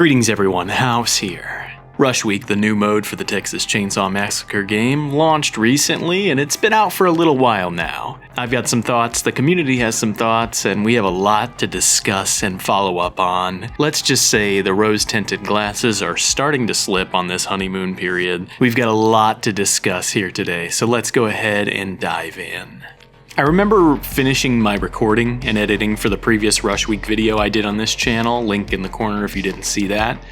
Greetings everyone, House here. Rush Week, the new mode for the Texas Chainsaw Massacre game, launched recently and it's been out for a little while now. I've got some thoughts, the community has some thoughts, and we have a lot to discuss and follow up on. Let's just say the rose-tinted glasses are starting to slip on this honeymoon period. We've got a lot to discuss here today, so let's go ahead and dive in. I remember finishing my recording and editing for the previous Rush Week video I did on this channel, link in the corner if you didn't see that.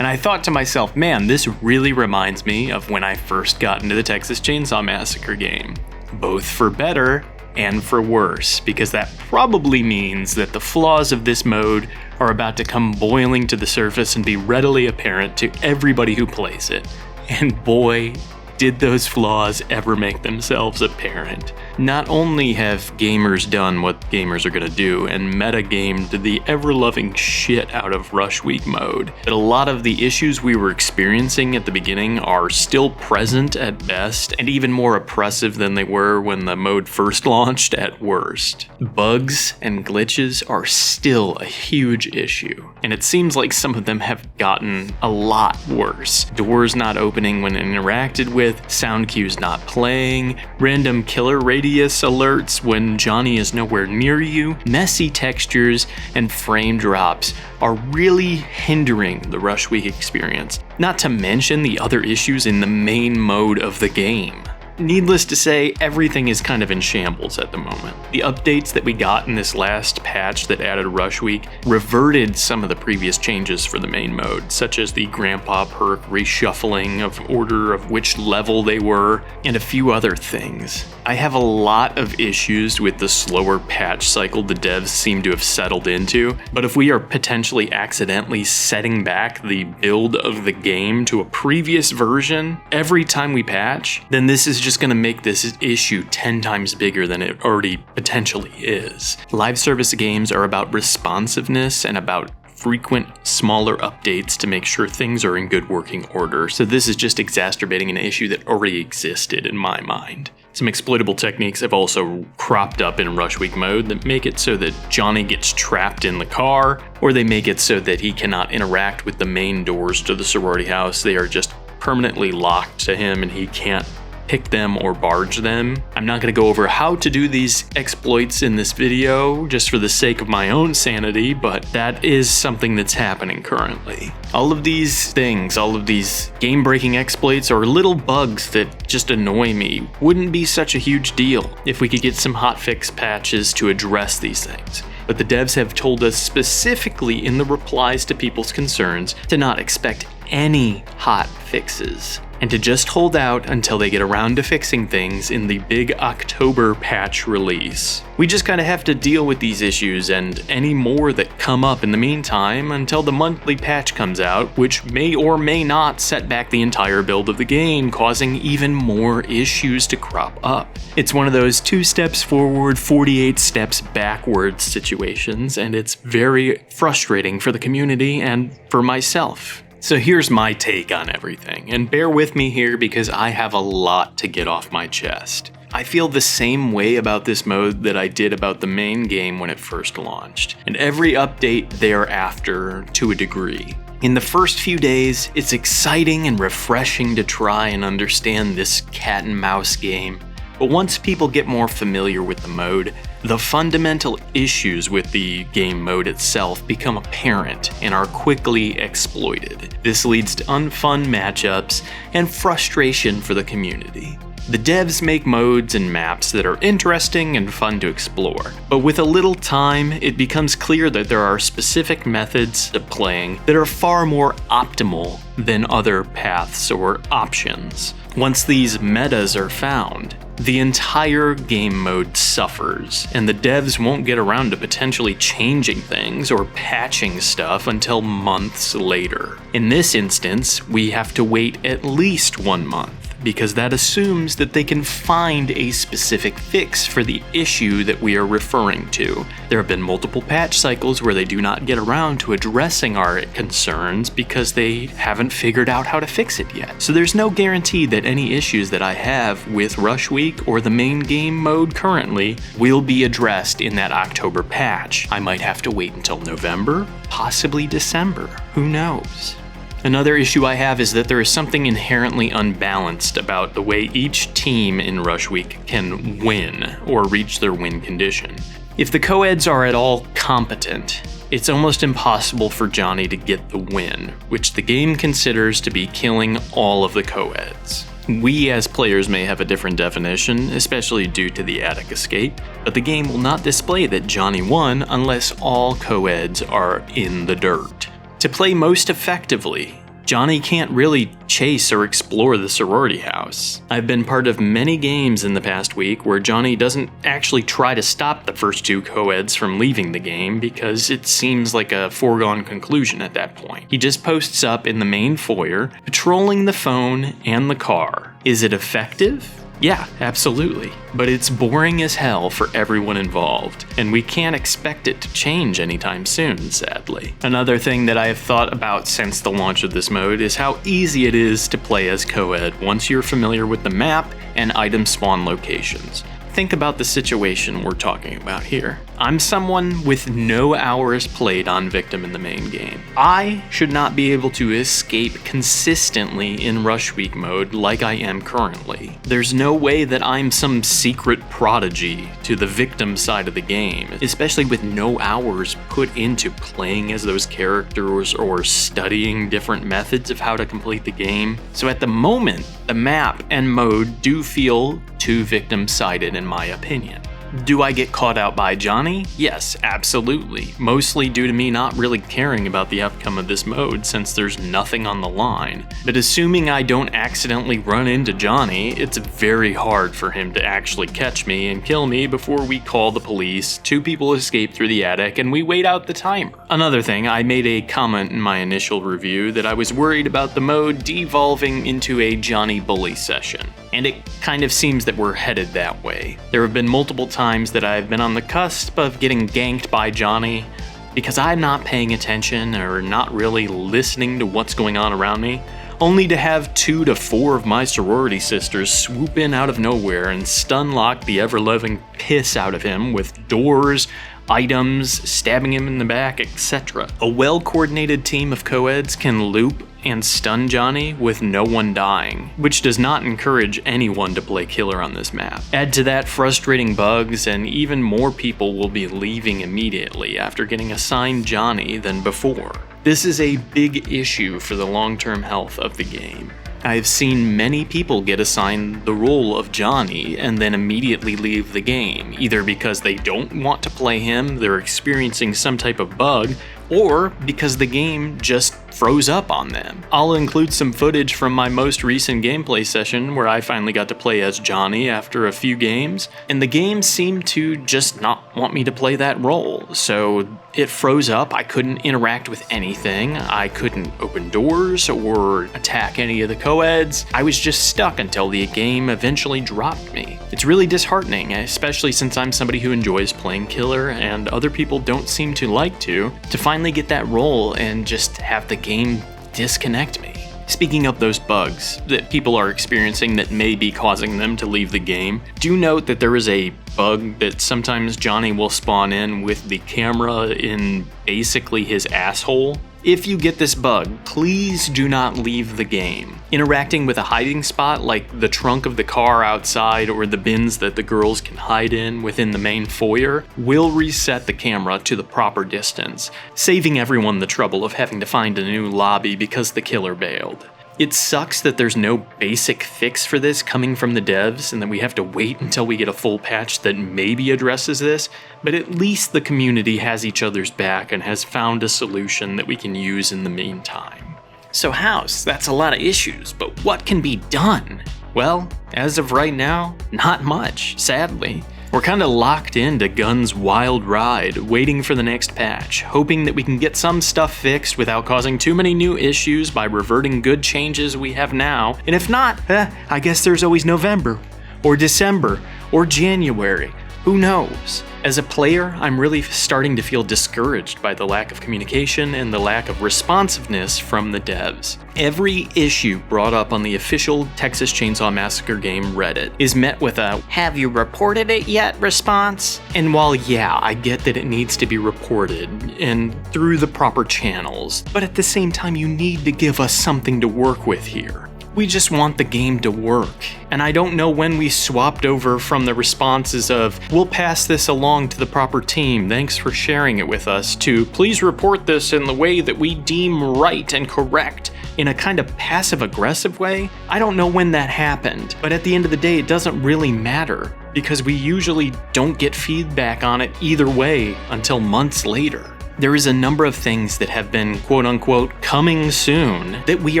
And I thought to myself, man, this really reminds me of when I first got into the Texas Chainsaw Massacre game. Both for better and for worse, because that probably means that the flaws of this mode are about to come boiling to the surface and be readily apparent to everybody who plays it. And boy, did those flaws ever make themselves apparent. Not only have gamers done what gamers are gonna do and metagamed the ever-loving shit out of Rush Week mode, but a lot of the issues we were experiencing at the beginning are still present at best and even more oppressive than they were when the mode first launched at worst. Bugs and glitches are still a huge issue, and it seems like some of them have gotten a lot worse. Doors not opening when interacted with, sound cues not playing, random killer radius alerts when Johnny is nowhere near you, messy textures, and frame drops are really hindering the Rush Week experience, not to mention the other issues in the main mode of the game. Needless to say, everything is kind of in shambles at the moment. The updates that we got in this last patch that added Rush Week reverted some of the previous changes for the main mode, such as the Grandpa perk reshuffling of order of which level they were, and a few other things. I have a lot of issues with the slower patch cycle the devs seem to have settled into, but if we are potentially accidentally setting back the build of the game to a previous version every time we patch, then this is just going to make this issue 10 times bigger than it already potentially is. Live service games are about responsiveness and about frequent, smaller updates to make sure things are in good working order, so this is just exacerbating an issue that already existed in my mind. Some exploitable techniques have also cropped up in Rush Week mode that make it so that Johnny gets trapped in the car, or they make it so that he cannot interact with the main doors to the sorority house. They are just permanently locked to him and he can't pick them or barge them. I'm not going to go over how to do these exploits in this video just for the sake of my own sanity, but that is something that's happening currently. All of these things, all of these game-breaking exploits or little bugs that just annoy me wouldn't be such a huge deal if we could get some hotfix patches to address these things. But the devs have told us specifically in the replies to people's concerns to not expect any hot fixes, and to just hold out until they get around to fixing things in the big October patch release. We just kinda have to deal with these issues and any more that come up in the meantime until the monthly patch comes out, which may or may not set back the entire build of the game, causing even more issues to crop up. It's one of those 2 steps forward, 48 steps backwards situations, and it's very frustrating for the community and for myself. So here's my take on everything, and bear with me here because I have a lot to get off my chest. I feel the same way about this mode that I did about the main game when it first launched, and every update thereafter to a degree. In the first few days, it's exciting and refreshing to try and understand this cat and mouse game. But once people get more familiar with the mode, the fundamental issues with the game mode itself become apparent and are quickly exploited. This leads to unfun matchups and frustration for the community. The devs make modes and maps that are interesting and fun to explore, but with a little time, it becomes clear that there are specific methods of playing that are far more optimal than other paths or options. Once these metas are found, the entire game mode suffers, and the devs won't get around to potentially changing things or patching stuff until months later. In this instance, we have to wait at least 1 month. because that assumes that they can find a specific fix for the issue that we are referring to. There have been multiple patch cycles where they do not get around to addressing our concerns because they haven't figured out how to fix it yet. So there's no guarantee that any issues that I have with Rush Week or the main game mode currently will be addressed in that October patch. I might have to wait until November, possibly December, who knows? Another issue I have is that there is something inherently unbalanced about the way each team in Rush Week can win or reach their win condition. If the co-eds are at all competent, it's almost impossible for Johnny to get the win, which the game considers to be killing all of the co-eds. We as players may have a different definition, especially due to the attic escape, but the game will not display that Johnny won unless all co-eds are in the dirt. To play most effectively, Johnny can't really chase or explore the sorority house. I've been part of many games in the past week where Johnny doesn't actually try to stop the first two co-eds from leaving the game because it seems like a foregone conclusion at that point. He just posts up in the main foyer, patrolling the phone and the car. Is it effective? Yeah, absolutely. But it's boring as hell for everyone involved, and we can't expect it to change anytime soon, sadly. Another thing that I have thought about since the launch of this mode is how easy it is to play as co-ed once you're familiar with the map and item spawn locations. Think about the situation we're talking about here. I'm someone with no hours played on Victim in the main game. I should not be able to escape consistently in Rush Week mode like I am currently. There's no way that I'm some secret prodigy to the Victim side of the game, especially with no hours put into playing as those characters or studying different methods of how to complete the game. So at the moment, the map and mode do feel too victim-sided in my opinion. Do I get caught out by Johnny? Yes, absolutely. Mostly due to me not really caring about the outcome of this mode since there's nothing on the line. But assuming I don't accidentally run into Johnny, it's very hard for him to actually catch me and kill me before we call the police, two people escape through the attic, and we wait out the timer. Another thing, I made a comment in my initial review that I was worried about the mode devolving into a Johnny bully session. And it kind of seems that we're headed that way. There have been multiple times that I've been on the cusp of getting ganked by Johnny because I'm not paying attention or not really listening to what's going on around me, only to have 2 to 4 of my sorority sisters swoop in out of nowhere and stun lock the ever-loving piss out of him with doors, items, stabbing him in the back, etc. A well-coordinated team of co-eds can loop and stun Johnny with no one dying, which does not encourage anyone to play killer on this map. Add to that frustrating bugs, and even more people will be leaving immediately after getting assigned Johnny than before. This is a big issue for the long-term health of the game. I've seen many people get assigned the role of Johnny and then immediately leave the game, either because they don't want to play him, they're experiencing some type of bug, or because the game just froze up on them. I'll include some footage from my most recent gameplay session where I finally got to play as Johnny after a few games, and the game seemed to just not want me to play that role, so it froze up. I couldn't interact with anything, I couldn't open doors or attack any of the co-eds. I was just stuck until the game eventually dropped me. It's really disheartening, especially since I'm somebody who enjoys playing killer and other people don't seem to like to finally get that role and just have the game disconnect me. Speaking of those bugs that people are experiencing that may be causing them to leave the game, do note that there is a bug that sometimes Johnny will spawn in with the camera in basically his asshole. If you get this bug, please do not leave the game. Interacting with a hiding spot like the trunk of the car outside or the bins that the girls can hide in within the main foyer will reset the camera to the proper distance, saving everyone the trouble of having to find a new lobby because the killer bailed. It sucks that there's no basic fix for this coming from the devs and that we have to wait until we get a full patch that maybe addresses this, but at least the community has each other's back and has found a solution that we can use in the meantime. So House, that's a lot of issues, but what can be done? Well, as of right now, not much, sadly. We're kinda locked into Gun's wild ride, waiting for the next patch, hoping that we can get some stuff fixed without causing too many new issues by reverting good changes we have now, and if not, I guess there's always November, or December, or January, who knows? As a player, I'm really starting to feel discouraged by the lack of communication and the lack of responsiveness from the devs. Every issue brought up on the official Texas Chainsaw Massacre Game Reddit is met with a "have you reported it yet" response. And while yeah, I get that it needs to be reported and through the proper channels, but at the same time you need to give us something to work with here. We just want the game to work, and I don't know when we swapped over from the responses of "we'll pass this along to the proper team, thanks for sharing it with us," to "please report this in the way that we deem right and correct," in a kind of passive-aggressive way. I don't know when that happened, but at the end of the day it doesn't really matter, because we usually don't get feedback on it either way until months later. There is a number of things that have been quote-unquote coming soon that we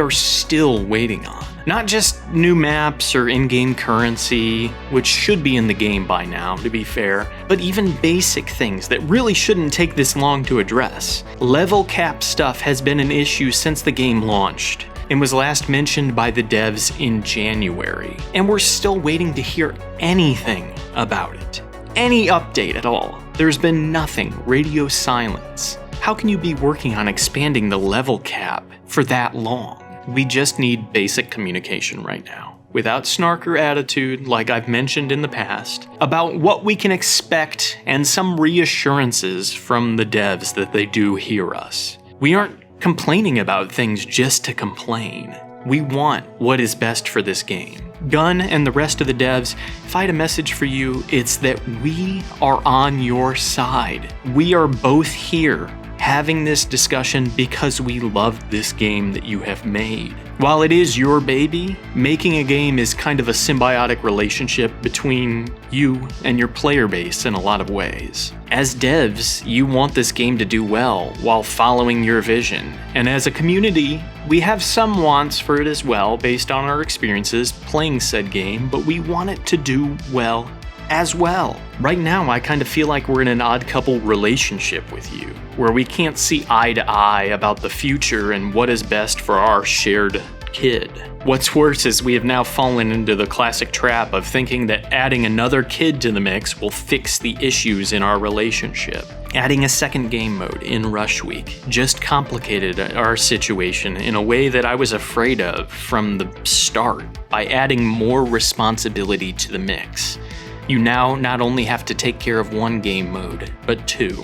are still waiting on. Not just new maps or in-game currency, which should be in the game by now, to be fair, but even basic things that really shouldn't take this long to address. Level cap stuff has been an issue since the game launched, and was last mentioned by the devs in January, and we're still waiting to hear anything about it. Any update at all. There's been nothing, radio silence. How can you be working on expanding the level cap for that long? We just need basic communication right now, without snark or attitude like I've mentioned in the past, about what we can expect and some reassurances from the devs that they do hear us. We aren't complaining about things just to complain. We want what is best for this game. Gun and the rest of the devs, if I had a message for you, it's that we are on your side. We are both here having this discussion because we love this game that you have made. While it is your baby, making a game is kind of a symbiotic relationship between you and your player base in a lot of ways. As devs, you want this game to do well while following your vision. And as a community, we have some wants for it as well based on our experiences playing said game, but we want it to do well as well. Right now, I kind of feel like we're in an odd couple relationship with you, where we can't see eye to eye about the future and what is best for our shared kid. What's worse is we have now fallen into the classic trap of thinking that adding another kid to the mix will fix the issues in our relationship. Adding a second game mode in Rush Week just complicated our situation in a way that I was afraid of from the start by adding more responsibility to the mix. You now not only have to take care of one game mode, but two.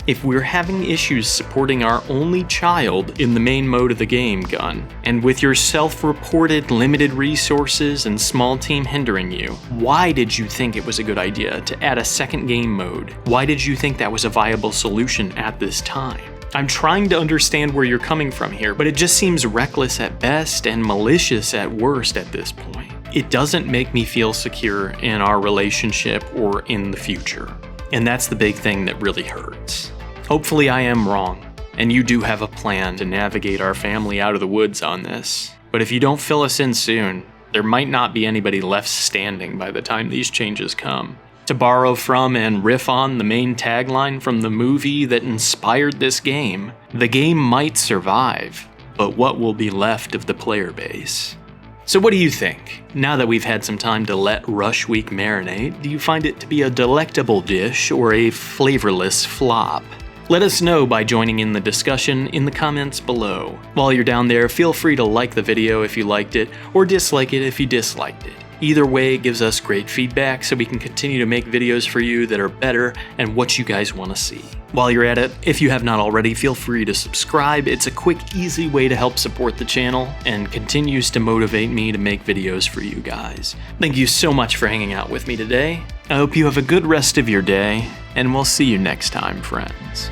If we're having issues supporting our only child in the main mode of the game, Gun, and with your self-reported limited resources and small team hindering you, why did you think it was a good idea to add a second game mode? Why did you think that was a viable solution at this time? I'm trying to understand where you're coming from here, but it just seems reckless at best and malicious at worst at this point. It doesn't make me feel secure in our relationship or in the future. And that's the big thing that really hurts. Hopefully I am wrong, and you do have a plan to navigate our family out of the woods on this. But if you don't fill us in soon, there might not be anybody left standing by the time these changes come. To borrow from and riff on the main tagline from the movie that inspired this game, the game might survive, but what will be left of the player base? So what do you think? Now that we've had some time to let Rush Week marinate, do you find it to be a delectable dish or a flavorless flop? Let us know by joining in the discussion in the comments below. While you're down there, feel free to like the video if you liked it, or dislike it if you disliked it. Either way, it gives us great feedback so we can continue to make videos for you that are better and what you guys want to see. While you're at it, if you have not already, feel free to subscribe. It's a quick, easy way to help support the channel and continues to motivate me to make videos for you guys. Thank you so much for hanging out with me today. I hope you have a good rest of your day, and we'll see you next time, friends.